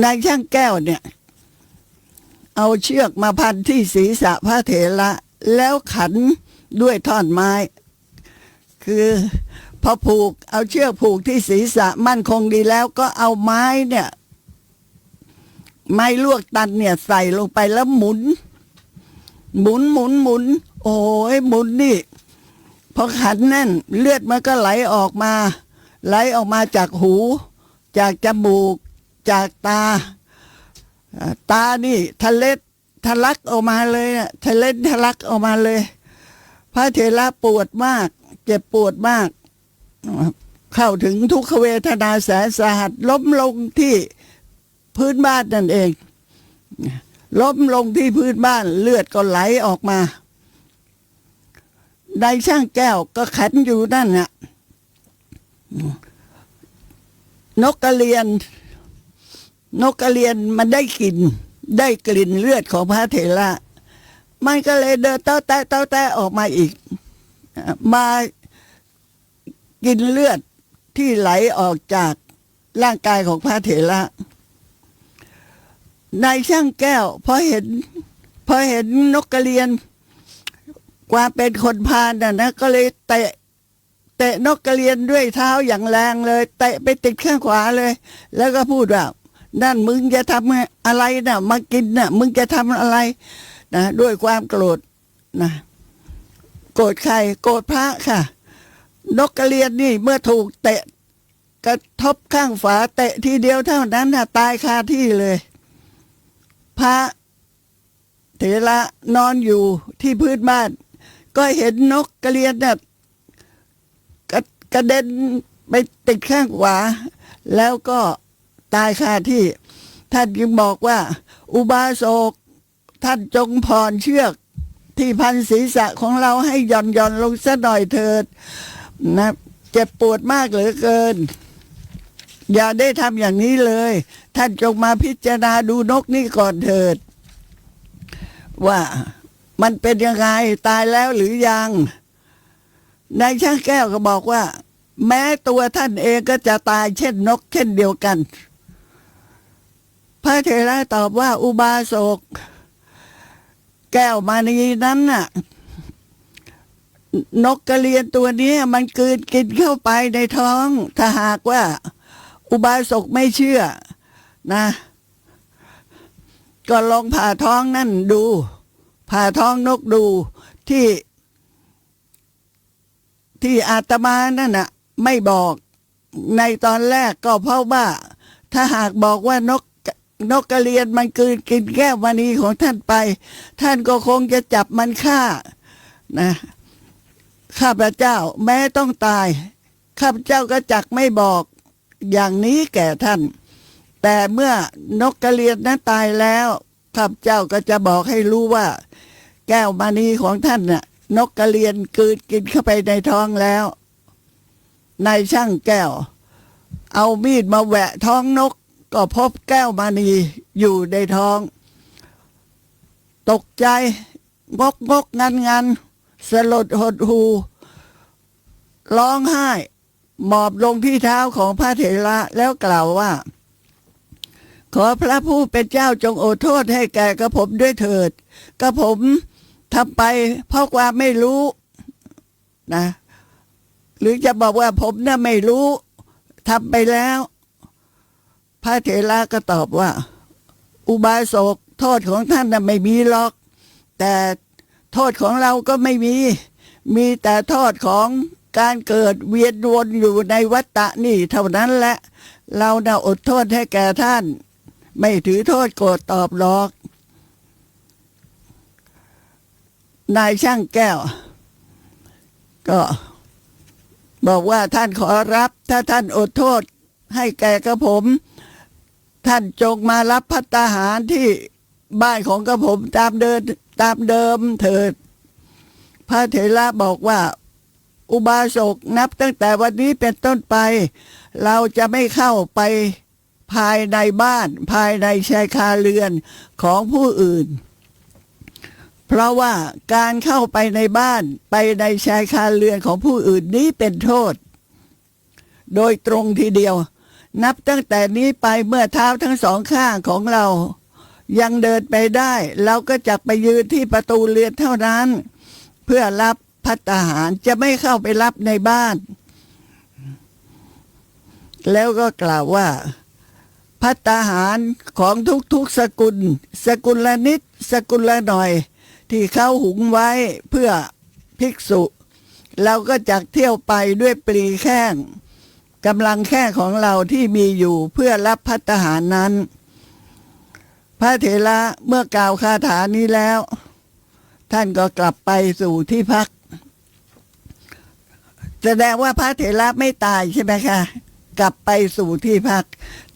นายช่างแก้วเนี่ยเอาเชือกมาพันที่ศีรษะพระเถระแล้วขันด้วยท่อนไม้คือพอผูกเอาเชือกผูกที่ศีรษะมั่นคงดีแล้วก็เอาไม้เนี่ยไม้ลวกตันเนี่ยใส่ลงไปแล้วหมุนโอ้ยหมุนนี่พอขันแน่นเลือดมันก็ไหลออกมาจากหูจากจมูกจากตานี่ทะลักออกมาเลยนะทะลักออกมาเลยพระเถระปวดมากเจ็บปวดมากเข้าถึงทุกขเวทนาแสนสาหัสล้มลงที่พื้นบ้านนั่นเองล้มลงที่พื้นบ้านเลือดก็ไหลออกมานายช่างแก้วก็ขันอยู่นั่นน่ะนกกระเรียนมันได้กลิ่นเลือดของพระเถระมันก็เลยเดินเต้าแต้ออกมาอีกมากินเลือดที่ไหลออกจากร่างกายของพระเถระนายช่างแก้วพอเห็นนกกระเรียนความเป็นคนพาลนะก็เลยเตะนกกระเรียนด้วยเท้าอย่างแรงเลยเตะไปติดข้างขวาเลยแล้วก็พูดว่านั่นมึงจะทำอะไรนะมากินนะมึงจะทำอะไรนะด้วยความโกรธนะโกรธใครโกรธพระค่ะนกกระเรียนนี่เมื่อถูกเตะกระทบข้างฝาเตะทีเดียวเท่านั้นนะตายคาที่เลยพระเถระนอนอยู่ที่พื้นบ้านก็เห็นนกกระเรียนน่ะกระเด็นไปติดข้างขวาแล้วก็ตายคาที่ท่านจึงบอกว่าอุบาสกท่านจงผ่อนเชือกที่พันศีรษะของเราให้หย่อนลงสักหน่อยเถิดนะเจ็บปวดมากเหลือเกินอย่าได้ทำอย่างนี้เลยท่านจงมาพิจารณาดูนกนี่ก่อนเถิดว่ามันเป็นยังไงตายแล้วหรือยังนายช่างแก้วก็บอกว่าแม้ตัวท่านเองก็จะตายเช่นนกเช่นเดียวกันพระเถระตอบว่าอุบาสกแก้วมณีนั้นน่ะนกกระเรียนตัวนี้มันกลืนกินเข้าไปในท้องถ้าหากว่าอุบาสกไม่เชื่อนะก็ลองผ่าท้องนั่นดูผ่าท้องนกดูที่อาตมานั่นน่ะไม่บอกในตอนแรกก็เพราะว่าถ้าหากบอกว่านกกระเรียนมันกลืนกินแก้วมณีของท่านไปท่านก็คงจะจับมันฆ่านะข้าพเจ้าแม้ต้องตายข้าพเจ้าก็จักไม่บอกอย่างนี้แก่ท่าน แต่เมื่อนกกระเรียนนั้นตายแล้วข้าพเจ้าก็จะบอกให้รู้ว่า แก้วมณีของท่านน่ะนกกระเรียนกลืนกินเข้าไปในท้องแล้วนายช่างแก้วเอามีดมาแหวะท้องนกก็พบแก้วมณีอยู่ในท้องตกใจงกงันสลดหดหูร้องไห้หมอบลงที่เท้าของพระเถระแล้วกล่าวว่าขอพระผู้เป็นเจ้าจงอดโทษให้แก่กระผมด้วยเถิดกระผมทำไปเพราะความไม่รู้นะหรือจะบอกว่าผมน่ะไม่รู้ทำไปแล้วพระเถระก็ตอบว่าอุบาสกโทษของท่านน่ะไม่มีหรอกแต่โทษของเราก็ไม่มีแต่โทษของการเกิดเวียนวนอยู่ในวัฏฏะนี่เท่านั้นแหละเราน่ะอดโทษให้แก่ท่านไม่ถือโทษโกรธตอบหรอกนายช่างแก้วก็บอกว่าท่านขอรับถ้าท่านอดโทษให้แก่กระผมท่านจงมารับภัตตาหารที่บ้านของกระผมตามเดิมเถิดพระเถระบอกว่าอุบาสกนับตั้งแต่วันนี้เป็นต้นไปเราจะไม่เข้าไปภายในบ้านภายในชายคาเรือนของผู้อื่นเพราะว่าการเข้าไปในบ้านไปในชายคาเรือนของผู้อื่นนี้เป็นโทษโดยตรงทีเดียวนับตั้งแต่นี้ไปเมื่อเท้าทั้งสองข้างของเรายังเดินไปได้เราก็จะไปยืนที่ประตูเรือนเท่านั้นเพื่อรับภัตตาหารจะไม่เข้าไปรับในบ้านแล้วก็กล่าวว่าภัตตาหารของทุกสกุลละนิดสกุลละหน่อยที่เขาหุงไว้เพื่อภิกษุเราก็จักเที่ยวไปด้วยปรีแข้งกำลังแข้งของเราที่มีอยู่เพื่อรับภัตตาหารนั้นพระเถระเมื่อกล่าวคาถานี้แล้วท่านก็กลับไปสู่ที่พักแสดงว่าพระเถระไม่ตายใช่ไหมคะกลับไปสู่ที่พัก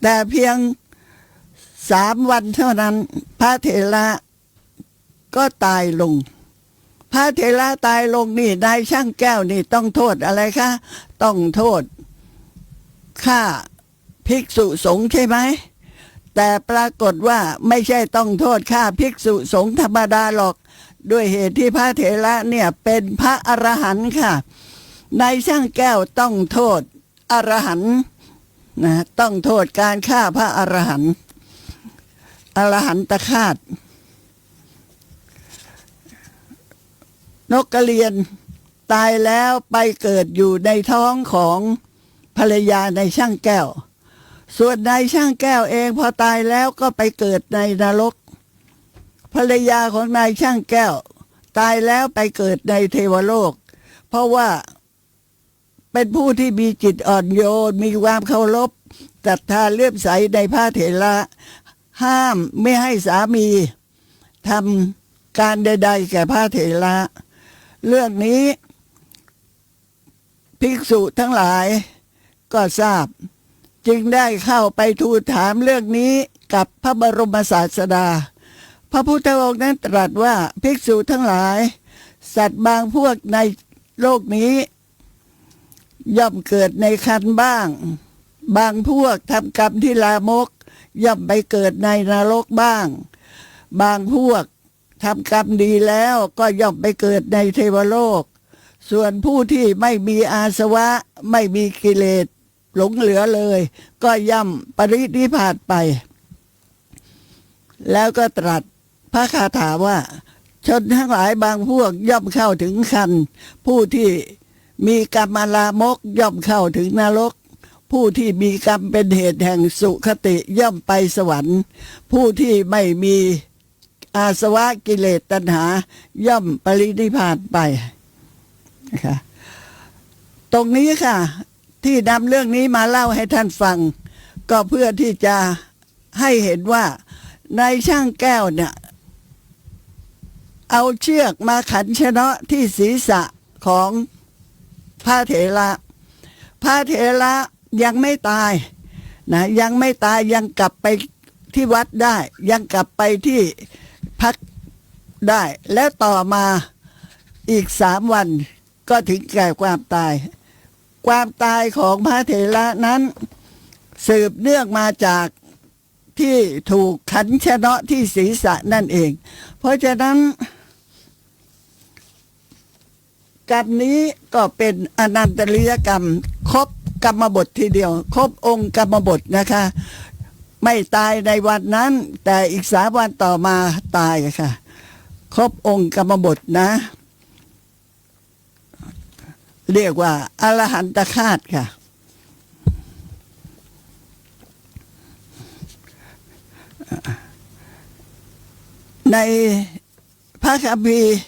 แต่เพียง3 วันเท่านั้นพระเถระก็ตายลงพระเถระตายลงนี่นายช่างแก้วนี่ต้องโทษอะไรคะต้องโทษฆ่าภิกษุสงฆ์ใช่ไหมแต่ปรากฏว่าไม่ใช่ต้องโทษฆ่าภิกษุสงฆ์ธรรมดาหรอกด้วยเหตุที่พระเถระเนี่ยเป็นพระอรหันต์ค่ะนายช่างแก้วต้องโทษอรหันต์นะต้องโทษการฆ่าพระอรหันต์อรหันตฆาตนกกระเรียนตายแล้วไปเกิดอยู่ในท้องของภรรยาในช่างแก้วส่วนนายช่างแก้วเองพอตายแล้วก็ไปเกิดในนรกภรรยาของนายช่างแก้วตายแล้วไปเกิดในเทวโลกเพราะว่าเป็นผู้ที่มีจิตอ่อนโยนมีความเคารพศรัทธาเลื่อมใสในพระเถระห้ามไม่ให้สามีทำการใดๆแก่พระเถระเรื่องนี้ภิกษุทั้งหลายก็ทราบจึงได้เข้าไปทูลถามเรื่องนี้กับพระบรมศาสดาพระพุทธองค์นั้นตรัสว่าภิกษุทั้งหลายสัตว์บางพวกในโลกนี้ย่อมเกิดในคันบ้างบางพวกทำกรรมที่ลามกย่อมไปเกิดในนรกบ้างบางพวกทำกรรมดีแล้วก็ย่อมไปเกิดในเทวโลกส่วนผู้ที่ไม่มีอาสวะไม่มีกิเลสหลงเหลือเลยก็ย่อมปรินิพพานไปแล้วก็ตรัสพระคาถาว่าชนทั้งหลายบางพวกย่อมเข้าถึงคันผู้ที่มีกรรมลามกย่อมเข้าถึงนรกผู้ที่มีกรรมเป็นเหตุแห่งสุคติย่อมไปสวรรค์ผู้ที่ไม่มีอาสวะกิเลสตัณหาย่อมปรินิพพานไปนะคะตรงนี้ค่ะที่นำเรื่องนี้มาเล่าให้ท่านฟังก็เพื่อที่จะให้เห็นว่านายช่างแก้วเนี่ยเอาเชือกมาขันชนะที่ศีรษะของพระเถระพระเถระยังไม่ตาย นะยังไม่ตายยังกลับไปที่วัดได้ ยังกลับไปที่พักได้ แล้วต่อมาอีก3 วันก็ถึงแก่ความตาย ความตายของพระเถระนั้นสืบเนื่องมาจากที่ถูกขันชนะที่ศีรษะนั่นเอง เพราะฉะนั้นกรรมนี้ก็เป็นอนันตริยกรรมครบกรรมบททีเดียวครบองค์กรรมบทนะคะ ไม่ตายในวันนั้นแต่อีก3 วันต่อมาตายค่ะครบองค์กรรมบทนะ เรียกว่าอรหันตฆาตค่ะในพระคัมภีร์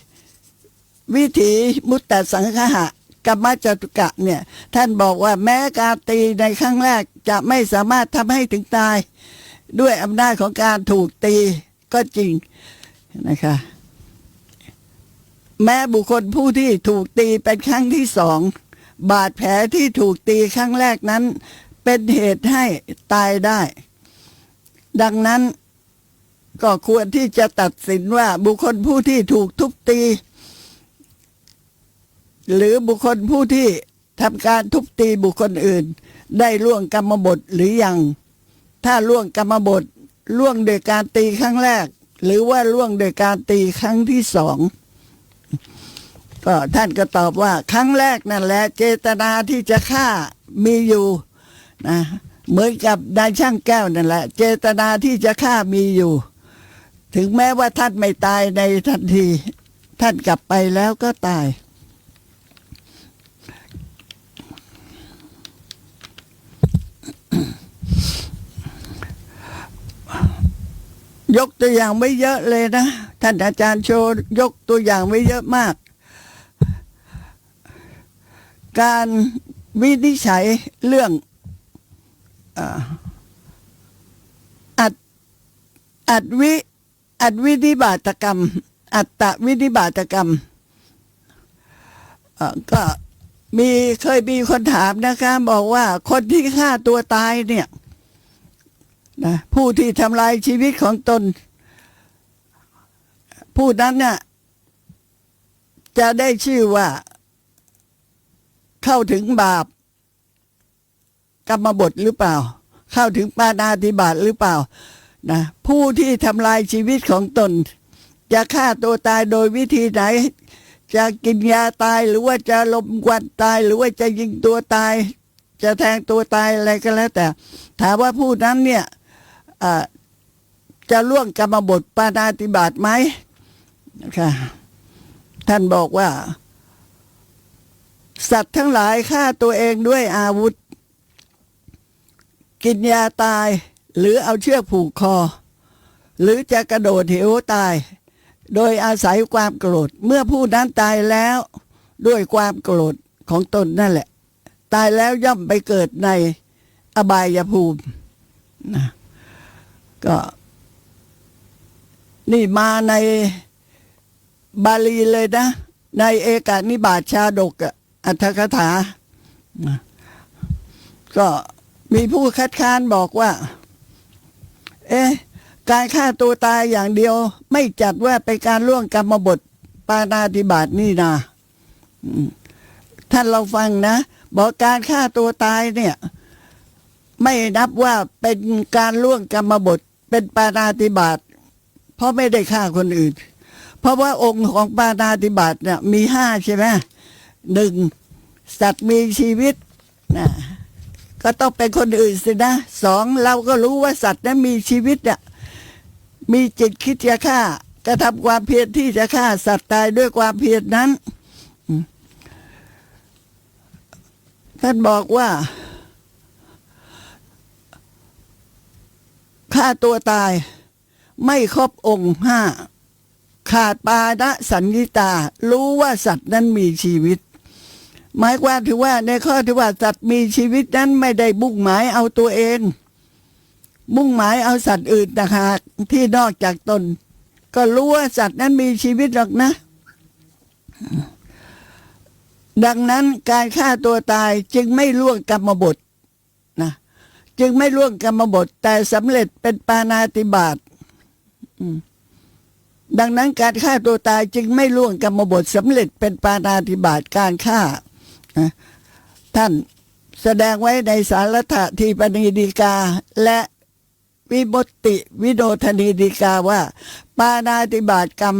วิถีมุตตสังคหะกัมมจตุกะเนี่ยท่านบอกว่าแม้การตีในครั้งแรกจะไม่สามารถทำให้ถึงตายด้วยอำนาจของการถูกตีก็จริงนะคะแม้บุคคลผู้ที่ถูกตีเป็นครั้งที่2บาดแผลที่ถูกตีครั้งแรกนั้นเป็นเหตุให้ตายได้ดังนั้นก็ควรที่จะตัดสินว่าบุคคลผู้ที่ถูกทุบตีหรือบุคคลผู้ที่ทำการทุบตีบุคคลอื่นได้ล่วงกรรมบทหรือยังถ้าล่วงกรรมบทล่วงโดยการตีครั้งแรกหรือว่าล่วงโดยการตีครั้งที่2ก็ท่านก็ตอบว่าครั้งแรกนั่นแหละเจตนาที่จะฆ่ามีอยู่นะเหมือนกับนายช่างแก้วนั่นแหละเจตนาที่จะฆ่ามีอยู่ถึงแม้ว่าท่านไม่ตายในทันทีท่านกลับไปแล้วก็ตายยกตัวอย่างไม่เยอะเลยนะท่านอาจารย์โชว์ยกตัวอย่างไว้เยอะมากการวินิจฉัยเรื่องอัตวินิบาตกรรมอัตตวินิบาตกรรมก็เคยมีคนถามนะคะบอกว่าคนที่ฆ่าตัวตายเนี่ยนะผู้ที่ทำลายชีวิตของตนผู้นั้นน่ะจะได้ชื่อว่าเข้าถึงบาปกรรมบทหรือเปล่าเข้าถึงปาณาติบาตหรือเปล่านะผู้ที่ทำลายชีวิตของตนจะฆ่าตัวตายโดยวิธีไหนจะกินยาตายหรือว่าจะลมควันตายหรือว่าจะยิงตัวตายจะแทงตัวตายอะไรก็แล้วแต่ถามว่าผู้นั้นเนี่ยจะล่วงกรรมบทปาณาติบาตไหมนะคะท่านบอกว่าสัตว์ทั้งหลายฆ่าตัวเองด้วยอาวุธกินยาตายหรือเอาเชือกผูกคอหรือจะกระโดดเหวตายโดยอาศัยความโกรธเมื่อผู้นั้นตายแล้วด้วยความโกรธของตนนั่นแหละตายแล้วย่อมไปเกิดในอบายภูมินะก็นี่มาในบาลีเลยนะในเอกนิบาตชาดกอัตถกถาก็มีผู้คัดค้านบอกว่าการฆ่าตัวตายอย่างเดียวไม่จัดว่าเป็นการล่วงกรรมบทปาณาติบาตนี่นะท่านเราฟังนะบอกการฆ่าตัวตายเนี่ยไม่นับว่าเป็นการล่วงกรรมบทเป็นปาณาติบาตเพราะไม่ได้ฆ่าคนอื่นเพราะว่าองค์ของปาณาติบาตเนี่ยมี5ใช่ไหม1สัตว์มีชีวิตนะก็ต้องเป็นคนอื่นสินะ2เราก็รู้ว่าสัตว์นั้นมีชีวิตเนี่ยมีจิตคิดจะฆ่ากระทำความเพียรที่จะฆ่าสัตว์ตายด้วยความเพียรนั้นท่านบอกว่าฆ่าตัวตายไม่ครบองค์5ขาดปาณสัญญิตารู้ว่าสัตว์นั้นมีชีวิตหมายความถือว่าในข้อที่ว่าสัตว์มีชีวิตนั้นไม่ได้มุ่งหมายเอาตัวเองมุ่งหมายเอาสัตว์อื่นต่างหากที่นอกจากตนก็รู้ว่าสัตว์นั้นมีชีวิตหรอกนะดังนั้นการฆ่าตัวตายจึงไม่ล่วงกรรมบทนะ จึงไม่ล่วงกรรมบทแต่สำเร็จเป็นปาณาติบาตดังนั้นการฆ่าตัวตายจึงไม่ล่วงกรรมบทสำเร็จเป็นปาณาติบาตการฆ่าท่านแสดงไว้ในสารถทีปณีฎีกาและวิมุตติวิโนทนีฎีกาว่าปาณาติบาตกรรม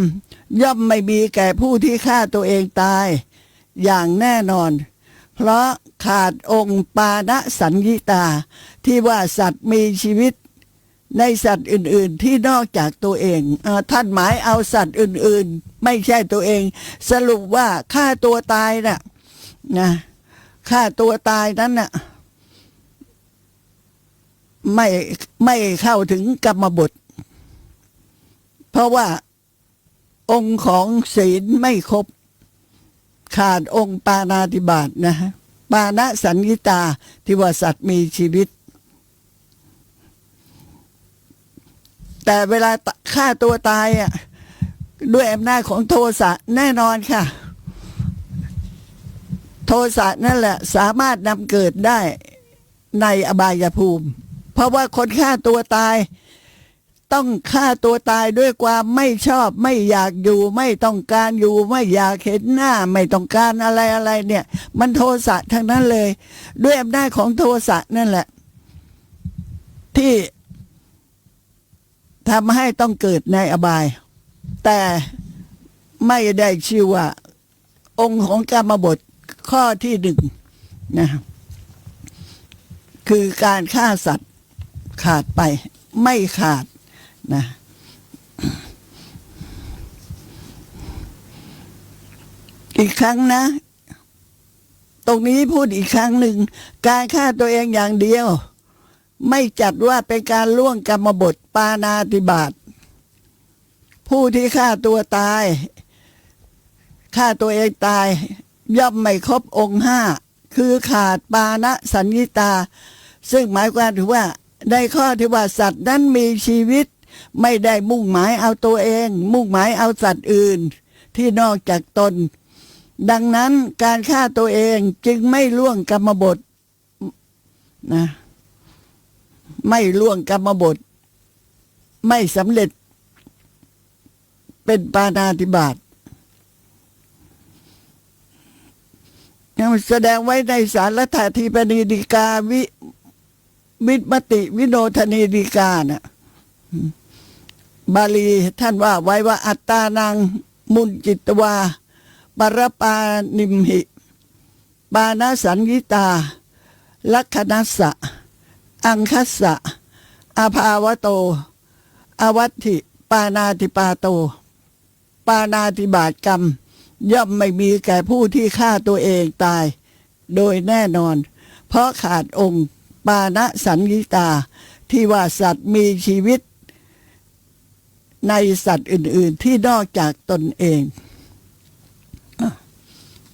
ย่อมไม่มีแก่ผู้ที่ฆ่าตัวเองตายอย่างแน่นอนเพราะขาดองค์ปาณสัญญิตาที่ว่าสัตว์มีชีวิตในสัตว์อื่นๆที่นอกจากตัวเองท่านหมายเอาสัตว์อื่นๆไม่ใช่ตัวเองสรุปว่าฆ่าตัวตายน่ะฆ่าตัวตายนั้นน่ะไม่เข้าถึงกรรมบทเพราะว่าองค์ของศีลไม่ครบขาดองค์ปาณาติบาตปาณสัญญิตาที่ว่าสัตว์มีชีวิตแต่เวลาฆ่าตัวตายด้วยอำนาจของโทสะแน่นอนค่ะโทสะนั่นแหละสามารถนำเกิดได้ในอบายภูมิเพราะว่าคนฆ่าตัวตายต้องฆ่าตัวตายด้วยความไม่ชอบไม่อยากอยู่ไม่ต้องการอยู่ไม่อยากเห็นหน้าไม่ต้องการอะไรเนี่ยมันโทสะทั้งนั้นเลยด้วยอำนาจของโทสะนั่นแหละที่ทำให้ต้องเกิดในอบายแต่ไม่ได้ชื่อว่าองค์ของกรรมบทข้อที่หนึ่งคือการฆ่าสัตว์ขาดไปไม่ขาดอีกครั้งนะตรงนี้พูดอีกครั้งหนึ่งการฆ่าตัวเองอย่างเดียวไม่จัดว่าเป็นการล่วงกรรมบทปาณาติบาตผู้ที่ฆ่าตัวตายฆ่าตัวเองตายย่อมไม่ครบองค์ห้าคือขาดปาณสัญญิตาซึ่งหมายความถึงว่าในข้อที่ว่าสัตว์นั้นมีชีวิตไม่ได้มุ่งหมายเอาตัวเองมุ่งหมายเอาสัตว์อื่นที่นอกจากตนดังนั้นการฆ่าตัวเองจึงไม่ล่วงกรรมบทไม่ล่วงกรรมบทไม่สำเร็จเป็นปาณาติบาตแสดงไว้ในสารถทีปณีฎีกาวิมติวิโนทนีฎีกาบาลีท่านว่าไว้ว่าอัตตานังมุนจิตวาปรปานิมหิปาณสัญญิตาลักขณัสสะอังคัสสะอาภาวโตอวัตถิปาณาติปาโตปาณาติบาตกรรมย่อมไม่มีแก่ผู้ที่ฆ่าตัวเองตายโดยแน่นอนเพราะขาดองค์ปาณสัญญิตาที่ว่าสัตว์มีชีวิตในสัตว์อื่นๆที่นอกจากตนเอง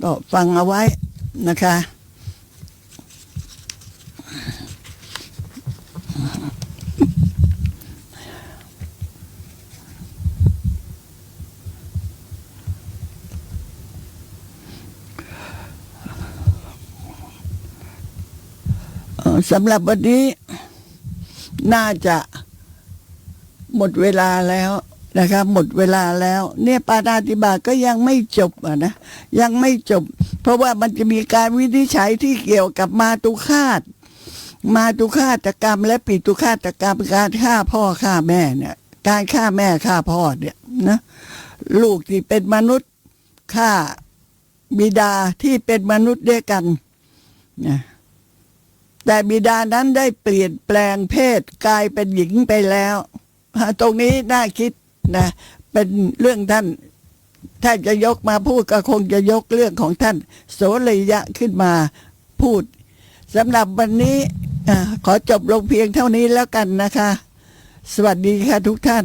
ก็ฟังเอาไว้นะคะสำหรับวันนี้น่าจะหมดเวลาแล้วนะครับหมดเวลาแล้วเนี่ยปาณาติบาตก็ยังไม่จบนะยังไม่จบเพราะว่ามันจะมีการวินิจฉัยที่เกี่ยวกับมาตุฆาตกรรมและปิตุฆาตกรรมการฆ่าพ่อฆ่าแม่เนี่ยการฆ่าแม่ฆ่าพ่อเนี่ยนะลูกที่เป็นมนุษย์ฆ่าบิดาที่เป็นมนุษย์ด้วยกันนะแต่บิดานั้นได้เปลี่ยนแปลงเพศกลายเป็นหญิงไปแล้วตรงนี้น่าคิดนะเป็นเรื่องท่านถ้าจะยกมาพูดก็คงจะยกเรื่องของท่านโสริยะขึ้นมาพูดสำหรับวันนี้ขอจบลงเพียงเท่านี้แล้วกันนะคะสวัสดีค่ะทุกท่าน